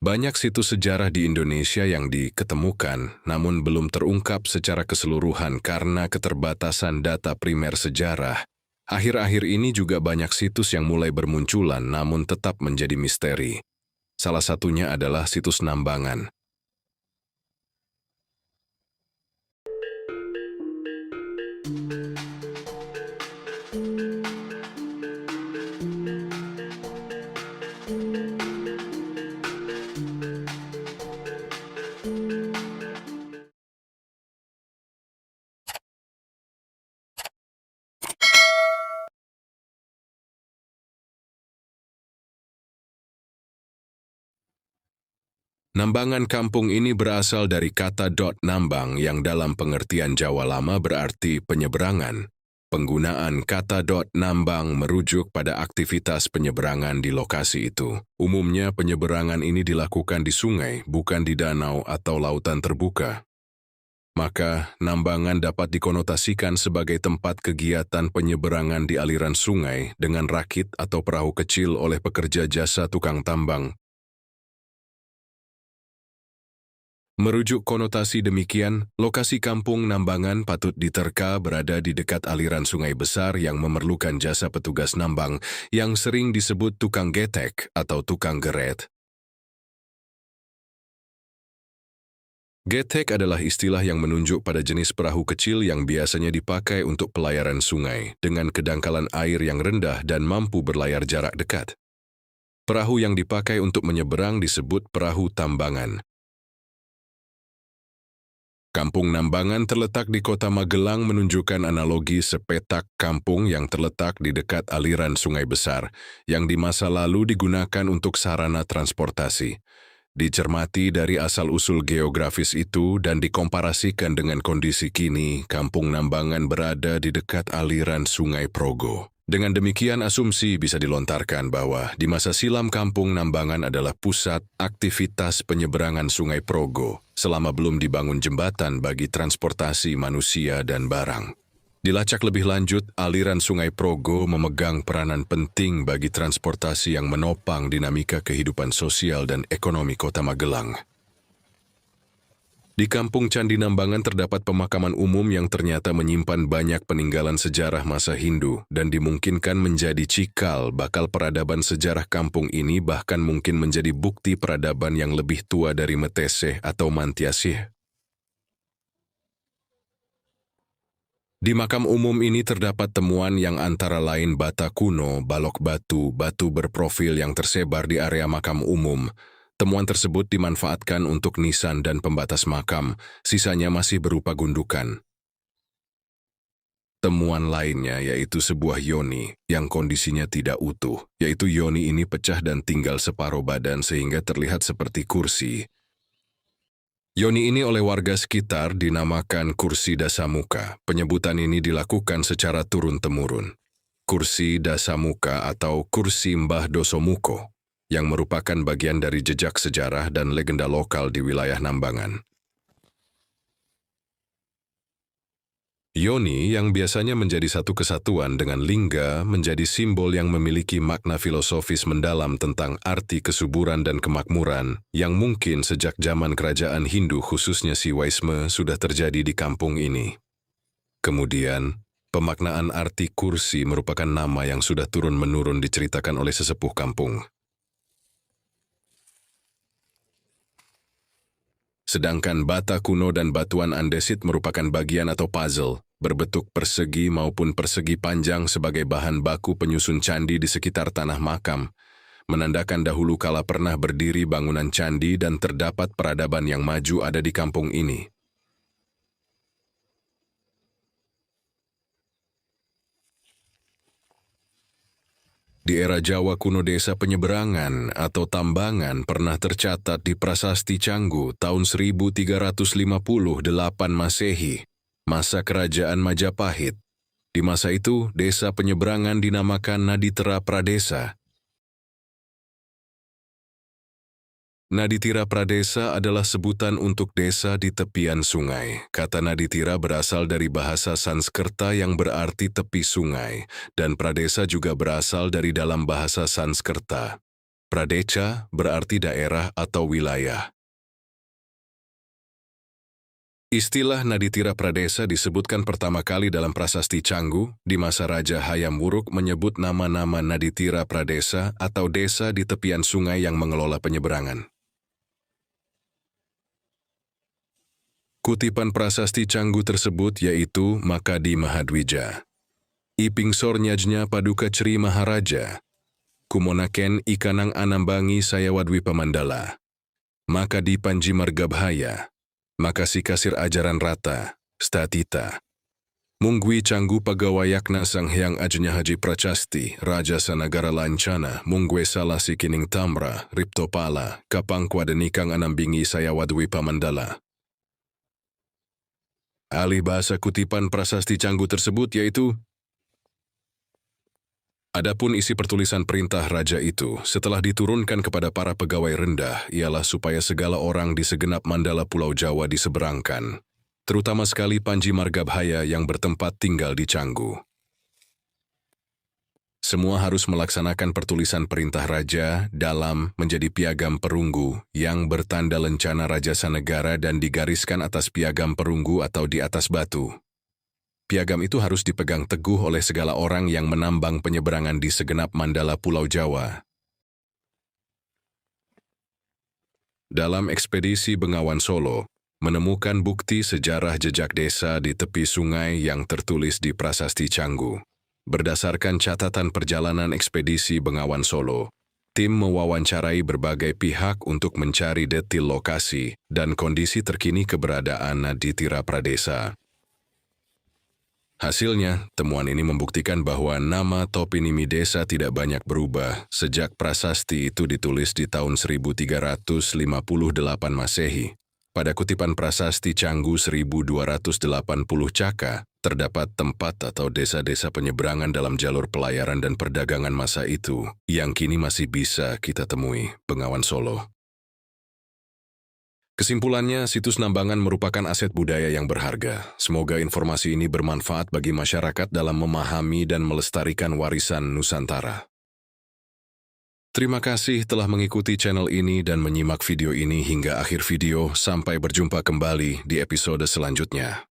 Banyak situs sejarah di Indonesia yang diketemukan, namun belum terungkap secara keseluruhan karena keterbatasan data primer sejarah. Akhir-akhir ini juga banyak situs yang mulai bermunculan namun tetap menjadi misteri. Salah satunya adalah situs Nambangan. Nambangan kampung ini berasal dari kata nambang yang dalam pengertian Jawa Lama berarti penyeberangan. Penggunaan kata nambang merujuk pada aktivitas penyeberangan di lokasi itu. Umumnya penyeberangan ini dilakukan di sungai, bukan di danau atau lautan terbuka. Maka, Nambangan dapat dikonotasikan sebagai tempat kegiatan penyeberangan di aliran sungai dengan rakit atau perahu kecil oleh pekerja jasa tukang tambang. Merujuk konotasi demikian, lokasi kampung Nambangan patut diterka berada di dekat aliran sungai besar yang memerlukan jasa petugas nambang yang sering disebut tukang getek atau tukang geret. Getek adalah istilah yang menunjuk pada jenis perahu kecil yang biasanya dipakai untuk pelayaran sungai dengan kedangkalan air yang rendah dan mampu berlayar jarak dekat. Perahu yang dipakai untuk menyeberang disebut perahu tambangan. Kampung Nambangan terletak di kota Magelang menunjukkan analogi sepetak kampung yang terletak di dekat aliran sungai besar, yang di masa lalu digunakan untuk sarana transportasi. Dicermati dari asal-usul geografis itu dan dikomparasikan dengan kondisi kini, Kampung Nambangan berada di dekat aliran Sungai Progo. Dengan demikian asumsi bisa dilontarkan bahwa di masa silam Kampung Nambangan adalah pusat aktivitas penyeberangan Sungai Progo selama belum dibangun jembatan bagi transportasi manusia dan barang. Dilacak lebih lanjut, aliran Sungai Progo memegang peranan penting bagi transportasi yang menopang dinamika kehidupan sosial dan ekonomi kota Magelang. Di Kampung Candi Nambangan terdapat pemakaman umum yang ternyata menyimpan banyak peninggalan sejarah masa Hindu dan dimungkinkan menjadi cikal bakal peradaban sejarah kampung ini, bahkan mungkin menjadi bukti peradaban yang lebih tua dari Meteseh atau Mantiasih. Di makam umum ini terdapat temuan yang antara lain bata kuno, balok batu, batu berprofil yang tersebar di area makam umum. Temuan tersebut dimanfaatkan untuk nisan dan pembatas makam, sisanya masih berupa gundukan. Temuan lainnya yaitu sebuah yoni yang kondisinya tidak utuh, yaitu yoni ini pecah dan tinggal separuh badan sehingga terlihat seperti kursi. Yoni ini oleh warga sekitar dinamakan kursi Dasamuka. Penyebutan ini dilakukan secara turun-temurun. Kursi Dasamuka atau kursi Mbah Dosomuko, yang merupakan bagian dari jejak sejarah dan legenda lokal di wilayah Nambangan. Yoni yang biasanya menjadi satu kesatuan dengan lingga menjadi simbol yang memiliki makna filosofis mendalam tentang arti kesuburan dan kemakmuran yang mungkin sejak zaman kerajaan Hindu khususnya Siwaisme sudah terjadi di kampung ini. Kemudian, pemaknaan arti kursi merupakan nama yang sudah turun-menurun diceritakan oleh sesepuh kampung. Sedangkan bata kuno dan batuan andesit merupakan bagian atau puzzle, berbentuk persegi maupun persegi panjang sebagai bahan baku penyusun candi di sekitar tanah makam, menandakan dahulu kala pernah berdiri bangunan candi dan terdapat peradaban yang maju ada di kampung ini. Di era Jawa kuno desa penyeberangan atau tambangan pernah tercatat di Prasasti Canggu tahun 1358 Masehi, masa kerajaan Majapahit. Di masa itu, desa penyeberangan dinamakan Naditera Pradesa. Naditira Pradesa adalah sebutan untuk desa di tepian sungai. Kata Naditira berasal dari bahasa Sanskerta yang berarti tepi sungai, dan Pradesa juga berasal dari dalam bahasa Sanskerta. Pradeca berarti daerah atau wilayah. Istilah Naditira Pradesa disebutkan pertama kali dalam prasasti Canggu di masa Raja Hayam Wuruk menyebut nama-nama Naditira Pradesa atau desa di tepian sungai yang mengelola penyeberangan. Kutipan prasasti Canggu tersebut yaitu Makadi Mahadwija. Ipingsor nyajnya Paduka Cri Maharaja. Kumonaken ikanang anambangi sayawadwi pamandala. Makadi Panji Margabhaya. Makasi kasir ajaran rata, statita. Munggwi Canggu pagawayakna Sang Hyang Ajnya Haji Pracasti, Raja Sanagara Lancana, Munggwe Salasi Kining Tamra, Riptopala, Kapangkwa Denikang Anambingi Sayawadwi Pamandala. Alih bahasa kutipan prasasti Canggu tersebut yaitu, adapun isi pertulisan perintah raja itu setelah diturunkan kepada para pegawai rendah ialah supaya segala orang di segenap mandala Pulau Jawa diseberangkan, terutama sekali Panji Margabhaya yang bertempat tinggal di Canggu. Semua harus melaksanakan pertulisan perintah raja dalam menjadi piagam perunggu yang bertanda lencana Raja Sanegara dan digariskan atas piagam perunggu atau di atas batu. Piagam itu harus dipegang teguh oleh segala orang yang menambang penyeberangan di segenap mandala Pulau Jawa. Dalam ekspedisi Bengawan Solo, menemukan bukti sejarah jejak desa di tepi sungai yang tertulis di Prasasti Canggu. Berdasarkan catatan perjalanan ekspedisi Bengawan Solo, tim mewawancarai berbagai pihak untuk mencari detil lokasi dan kondisi terkini keberadaan Naditira Pradesa. Hasilnya, temuan ini membuktikan bahwa nama toponimi desa tidak banyak berubah sejak prasasti itu ditulis di tahun 1358 Masehi. Pada kutipan prasasti Canggu 1280 Caka, terdapat tempat atau desa-desa penyeberangan dalam jalur pelayaran dan perdagangan masa itu yang kini masih bisa kita temui, Bengawan Solo. Kesimpulannya, situs Nambangan merupakan aset budaya yang berharga. Semoga informasi ini bermanfaat bagi masyarakat dalam memahami dan melestarikan warisan Nusantara. Terima kasih telah mengikuti channel ini dan menyimak video ini hingga akhir video. Sampai berjumpa kembali di episode selanjutnya.